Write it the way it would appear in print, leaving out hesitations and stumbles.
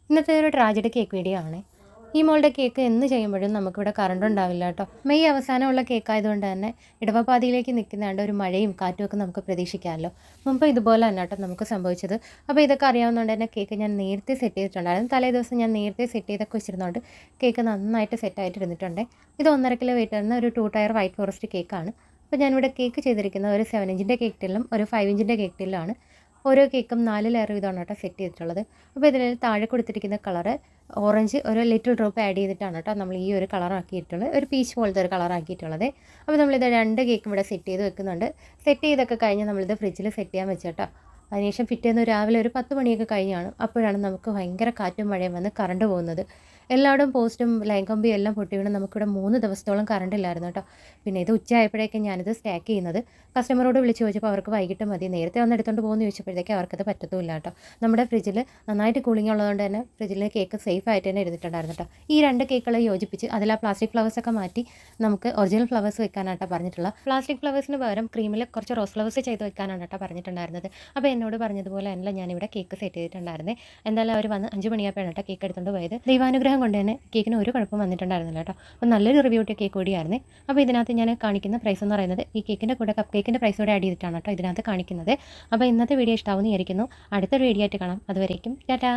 ഇന്നത്തെ ഒരു tragedy cake video ആണ്. ഈ മോളുടെ കേക്ക് എന്ന് ചെയ്യുമ്പോഴും നമുക്കിവിടെ കറണ്ട് ഉണ്ടാവില്ല കേട്ടോ. മെയ് അവസാനമുള്ള കേക്ക് ആയതുകൊണ്ട് തന്നെ ഇടവപ്പാതിയിലേക്ക് നിൽക്കുന്നതുകൊണ്ട് ഒരു മഴയും കാറ്റും ഒക്കെ നമുക്ക് പ്രതീക്ഷിക്കാമല്ലോ. മുമ്പ് ഇതുപോലെ തന്നെ കേട്ടോ നമുക്ക് സംഭവിച്ചത്. അപ്പോൾ ഇതൊക്കെ അറിയാവുന്നതുകൊണ്ട് തന്നെ കേക്ക് ഞാൻ നേരത്തെ സെറ്റ് ചെയ്തിട്ടുണ്ടായിരുന്നു. തലേ ദിവസം ഞാൻ നേരത്തെ സെറ്റ് ചെയ്തൊക്കെ വെച്ചിരുന്നതുകൊണ്ട് കേക്ക് നന്നായിട്ട് സെറ്റായിട്ട് ഇരുന്നിട്ടുണ്ട്. ഇത് 1.5 കിലോ വെയിറ്റ് വരുന്ന ഒരു 2 ടയർ വൈറ്റ് ഫോറസ്റ്റ് കേക്കാണ്. അപ്പോൾ ഞാനിവിടെ കേക്ക് ചെയ്തിരിക്കുന്ന ഒരു 7 ഇഞ്ചിൻ്റെ കേക്ക് ടില്ലും ഒരു 5 ഇഞ്ചിൻ്റെ കേക്ക് ടില്ലുമാണ്. ഓരോ കേക്കും 4 ലെയർ വീതമാണ് കേട്ടോ സെറ്റ് ചെയ്തിട്ടുള്ളത്. അപ്പോൾ ഇതിൽ താഴെ കൊടുത്തിരിക്കുന്ന കളറ് ഓറഞ്ച് ഒരു ലിറ്റിൽ ഡ്രോപ്പ് ആഡ് ചെയ്തിട്ടാണ് കേട്ടോ നമ്മൾ ഈ ഒരു കളറാക്കിയിട്ടുള്ളത്. ഒരു പീച്ച് പോലത്തെ ഒരു കളറാക്കിയിട്ടുള്ളത്. അപ്പോൾ നമ്മളിത് 2 കേക്കും ഇവിടെ സെറ്റ് ചെയ്ത് വെക്കുന്നുണ്ട്. സെറ്റ് ചെയ്തൊക്കെ കഴിഞ്ഞ് നമ്മളിത് ഫ്രിഡ്ജിൽ സെറ്റ് ചെയ്യാൻ വെച്ചേട്ടോ. അതിനുശേഷം പിറ്റേന്ന് രാവിലെ ഒരു 10 മണിയൊക്കെ കഴിഞ്ഞാണ് അപ്പോഴാണ് നമുക്ക് ഭയങ്കര കാറ്റും മഴയും വന്ന് കറണ്ട് പോകുന്നത്. എല്ലായിടും പോസ്റ്റും ലൈൻ കമ്പിയും എല്ലാം പൊട്ടി വീണ് നമുക്കിവിടെ 3 ദിവസത്തോളം കറണ്ട് ഇല്ലായിരുന്നു കേട്ടോ. പിന്നെ ഇത് ഉച്ചയായപ്പോഴേക്കും ഞാനിത് സ്റ്റാക്ക് ചെയ്യുന്നത്. കസ്റ്റമറോട് വിളിച്ച് ചോദിച്ചപ്പോൾ അവർക്ക് വൈകിട്ട് മതി, നേരത്തെ വന്ന് എടുത്തുകൊണ്ട് പോകുമെന്ന് ചോദിച്ചപ്പോഴത്തേക്ക് അവർക്കത് പറ്റത്തുമില്ല കേട്ടോ. നമ്മുടെ ഫ്രിഡ്ജിൽ നന്നായിട്ട് കൂളിംഗ് ഉള്ളതുകൊണ്ട് തന്നെ ഫ്രിഡ്ജിൽ കേക്ക് സേഫ് ആയിട്ട് തന്നെ ഇരുന്നിട്ടുണ്ടായിരുന്നു കേട്ടോ. ഈ 2 കേക്കുകളെ യോജിപ്പിച്ച് അതിൽ ആ പ്ലാസ്റ്റിക് ഫ്ലവേഴ്സൊക്കെ മാറ്റി നമുക്ക് ഒറിജിനൽ ഫ്ലവേഴ്സ് വെക്കാനായിട്ടോ പറഞ്ഞിട്ടുള്ള. പ്ലാസ്റ്റിക് ഫ്ലവേഴ്സിന് പകരം ക്രീമിൽ കുറച്ച് റോസ് ഫ്ലവേഴ്സ് ചെയ്ത് വെക്കാനാണ് കേട്ടോ പറഞ്ഞിട്ടുണ്ടായിരുന്നത്. അപ്പോൾ എന്നോട് പറഞ്ഞതുപോലെ അല്ല ഞാനിവിടെ കേക്ക് സെറ്റ് ചെയ്തിട്ടുണ്ടായിരുന്നത്. എന്തായാലും അവർ വന്ന് 5 മണിയായപ്പോഴാണ് കേട്ടോ കേക്ക് എടുത്തുകൊണ്ട് പോയത്. ദൈവാനുഗ്രഹം കൊണ്ട് തന്നെ കേക്കിന് ഒരു കുഴപ്പം വന്നിട്ടുണ്ടായിരുന്നില്ല കേട്ടോ. അപ്പോൾ നല്ലൊരു റിവ്യൂ കിട്ടിയ കേക്ക് കൂടിയായിരുന്നേ. അപ്പോൾ ഇതിനകത്ത് ഞാൻ കാണിക്കുന്ന പ്രൈസ് എന്ന് പറയുന്നത് ഈ കേക്കിൻ്റെ കൂടെ കപ്പ് കേക്കിൻ്റെ പ്രൈസ് കൂടെ ആഡ് ചെയ്തിട്ടാണ് കേട്ടോ ഇതിനകത്ത് കാണിക്കുന്നത്. അപ്പോൾ ഇന്നത്തെ വീഡിയോ ഇഷ്ടമാവുമെന്ന് വിചാരിക്കുന്നു. അടുത്തൊരു വീഡിയോ ആയിട്ട് കാണാം. അതുവരേക്കും ടാറ്റാ.